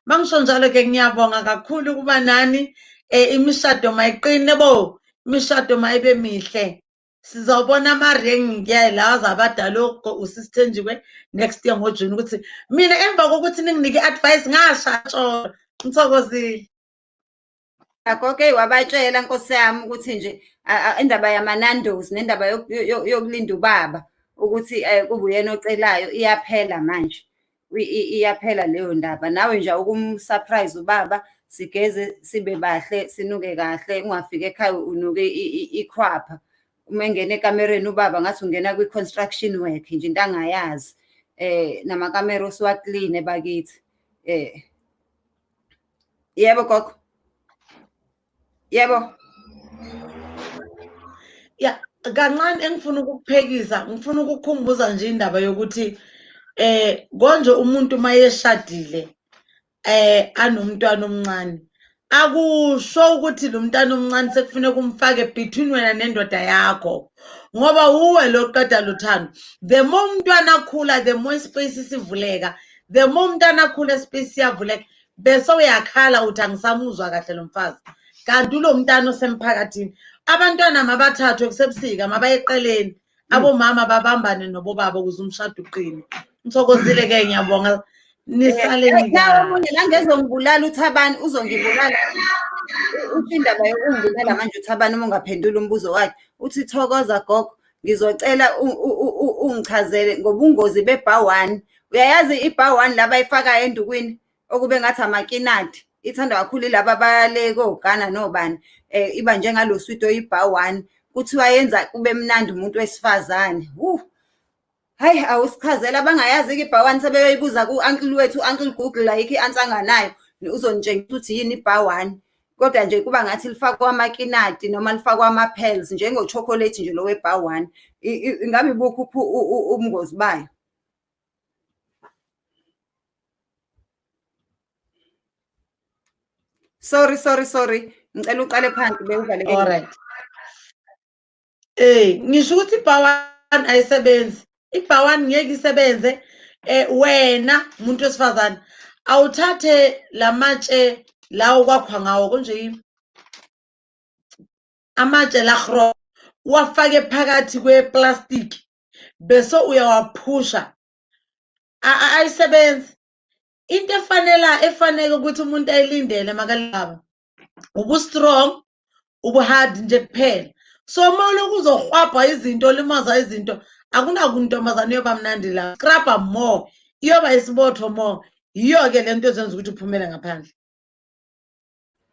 Mangisho njalo-ke ngiyabonga kakhulu ukuba nani. Imishado mayiqine bo, imishado mayibe mihle. Sizawubona ama-ring ngiyaye lawa zabadala uSisithenjiwe next year ngoJuni, ukuthi mina emva kokuthi ninginike i-advice ngasha ngithokozile. Gogo wabatshela nkosi yami ukuthi nje indaba yamanandozi nendaba yokulinda ubaba ukuthi kube uyena ocelayo iyaphela manje. Iyaphela leyo ndaba. Nawe nje ukumsurprise ubaba, sigeze sibe bahle, sinuke kahle, ungafika ekhaya unuke ikhwapha. Uma engena ekamereni ubaba ngathi ungena kwi-construction work nje, into angayazi. Namakamera usuwakline bakithi. Yebo gogo. Yebo. Ya kancane engifuna ukukuphekisa, ngifuna ukukukhumbuza nje indaba yokuthi konje umuntu mayeshadile anomntwana omncane, akusho ukuthi lo mntwana omncane sekufuneka umfake between wena nendoda yakho, ngoba uwe lo qeda luthando. The more umntwana akhula, the more ispace sivuleka, the more umntwana akhula ispace siyavuleka, bese uyakhala uthi angisamuzwa kahle lo mfazi. Kanti lo mntwana osemphakathini, abantwana mabathathwe kusebusika mabayeqeleni, abomama babambane nobobaba ukuze umshado uqine. Ngithokozile-ke, ngiyabonga nisale nawe omunye la ngezongibulala uThabani, uzongibulala. Uthi indaba yokungibulala manje uThabani uma ungaphendula umbuzo wakhe. Uthi thokoza gogo, ngizocela ungichazele ngobungozi be-bar1. Uyayazi i-bar1 laba ayifakayo endukwini okube ngathi amakinati, ithandwa kakhulu laba bale koGhana nobani. Iba njengalo sweet oyi-bar1, kuthiwa yenza kube mnandi umuntu wesifazane. Hayi awusichazela abangayazi-ke i-bar1 sebeyoyibuza ku-uncle wethu, uncle Google la yikho i-answer anganayo, uzonitshengisa ukuthi yini i-bar1. Kodwa nje kuba ngathi lifakwa amakinati noma lifakwa ama-pearls njengo-chocolate nje lo we-bar1. Ingabe ibukho ubungozi bayo? Sorry. Ngicela uqale phansi bewuvaleke. Alright. Ngisho ukuthi ibhawani ayisebenzi. Ibhawani ngeke isebenze wena umuntu wesifazane awuthathe lamatshe lawo kwakhwa ngawo konje yini? Amatshe la wafake phakathi kweplastic bese uyawaphusha. Ayisebenzi. Into efanele ukuthi umuntu ayilindele makalaba ubu-strong, ubu-hard nje kuphela. So mawuloku uzohwabha izinto limaza izinto akunakuntombazane iyoba mnandi la. Scrubber more, iyoba isibotho more. Yiyo-ke lento ezenza ukuthi uphumele ngaphandle.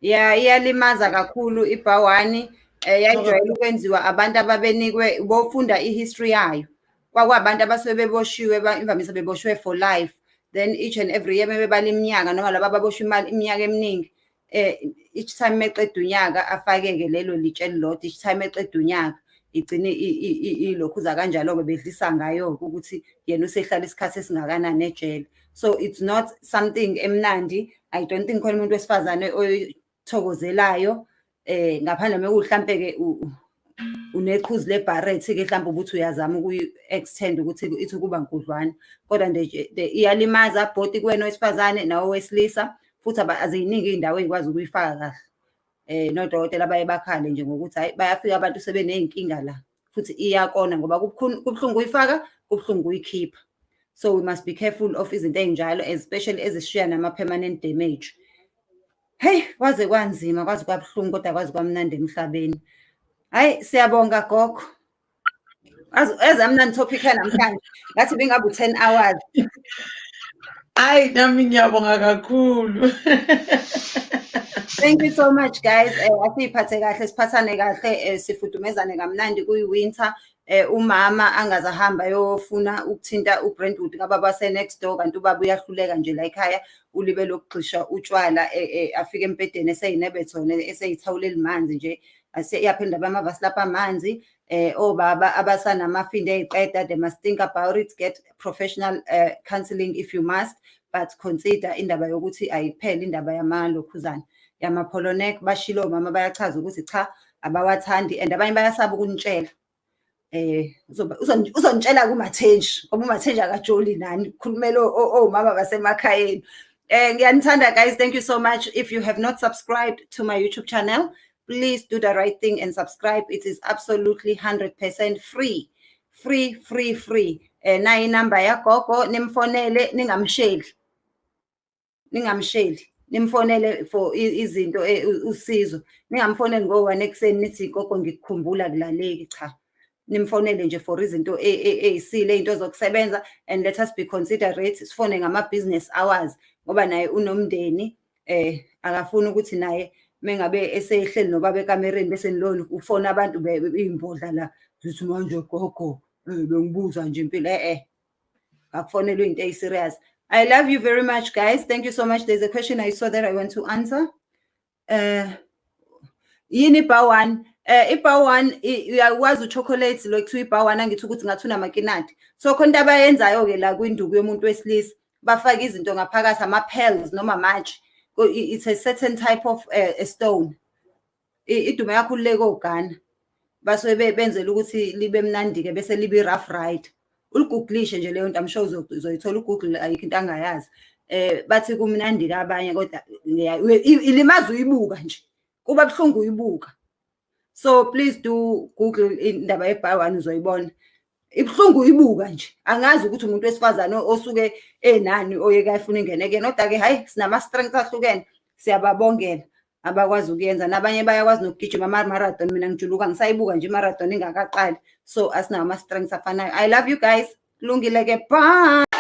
Ya, iyalimaza kakhulu ibhawani. Yayijwayele ukwenziwa abantu ababenikwe bofunda i-history yayo. Kwakwabantu abasuke beboshiwe imvamisa beboshiwe for life. Then each and every year mebebala iminyaka noma laba ababoshwe iminyaka eminingi. Each time meqeda unyaka afake-ke lelo litshe elilodwa. Each time eqeda unyaka igcine ilokhuza kanjalo-ke bedlisa ngayo-ke ukuthi yena usehlala isikhathi esingakanani ejele. So it's not something emnandi. I don't think khona umuntu wesifazane oyithokozelayo ngaphandle mekuhlampe-ke uneqhuzu lebharethi-ke mhlawumbe ukuthi uyazama ukuyi-extend ukuthi ithi ukuba nkudlwana. Kodwa nje iyalimaza both kuwena wesifazane nawe wesilisa futhi aziyiningi iy'ndawo ey'kwazi ukuyifaka kahle. Nodokotela baye bakhale nje ngokuthi hhayi bayafika abantu sebeney'nkinga la futhi iyakona ngoba kubuhlungu uyifaka, kubuhlungu uyikhipha. So we must be careful of izinto ey'njalo, especially ezishiya nama-permanent damage. Hey, kwaze kwanzima, kwaze kwabuhlungu kodwa kwaze kwamnandi emhlabeni. Hhayi, siyabonga gogo. Ezamnandi topic yanamhlanje ngathi bengabe u-10 hours. Hayi, nami ngiyabonga kakhulu. Thank you so much guys. Asiphathe kahle, siphathane kahle, sifudumezane kamnandi kuyi-winter. Umama angazahamba yofuna ukuthinta uBrentwood kababa next door kanti ubaba uyahluleka nje la ekhaya ulibele ukugxisha utshwala afike empedeni eseyinebethone eseyithawulela manzi nje yaphinda bamavasi lapha amanzi. Obaba abasanamafinde eyiqeda, they must think about it, get professional counseling if you must, but consider indaba yokuthi ayipheli indaba yamalokhuzana yamapholoneck. Bashilo omama bayachaza ukuthi cha abawathandi and abanye bayasaba ukunitshela. Uzonitshela kuMathenji ngoba uMathenji akajoli nani, khulumela omama basemakhayeni. Ngiyanithanda guys, thank you so much. If you have not subscribed to my YouTube channel, please do the right thing and subscribe. It is absolutely 100% free. Nayi inamba yagogo, nimfonele, ningamsheli nimfonele for izinto usizo. Ningamfoneli ngo-1 ekuseni nithi gogo ngikukhumbula kulaleki, cha. Nimfonele nje for izinto ey'sile, iy'nto zokusebenza, and let us be considerate. Sifone ngama-business hours ngoba naye unomndeni, akafuni ukuthi naye mengabe esehleli nobaba ekamereni bese nilona ufona abantu iy'mbodla la zithi manje gogo bengibuza nje impilo. Akufonelwe iy'nto eyi-serious. I love you very much guys. Thank you so much. There's a question I saw that I want to answer. Yini ibhawani? Ibhawani uyakwazi uchocolate lo kuthiwa ibhawani, angithi ukuthi ngathi unamakinati. So khona into abayenzayo-ke la kwinduku yomuntu wesilisa bafake izinto ngaphakathi, ama-pearls noma amatshe. It's a certain type of a stone. Idume kakhulu le koGhana basuke benzela ukuthi libe mnandi-ke bese libe rough ride. Uliguglishe nje leyo nto, I'm sure uzoyithola uGoogle, ayikho into angayazi. Bathi kumnandi-ke abanye kodwa ilimaza uyibuka nje, kuba buhlungu uyibuka. So please do Google indaba yebhawani uzoyibona. Ibuhlungu uyibuka nje, angazi ukuthi umuntu wesifazane osuke enani oyeka efuna ingene kuyena. Kodwa-ke hhayi, sinama-strength ahlukene, siyababongela abakwazi ukuyenza. Nabanye bayakwazi nokugijima ama-marathon, mina ngijuluka ngisayibuka nje i-marathon ingakaqali. So asinawo ama-strengths afanayo. I love you guys. Kulungile-ke, bye.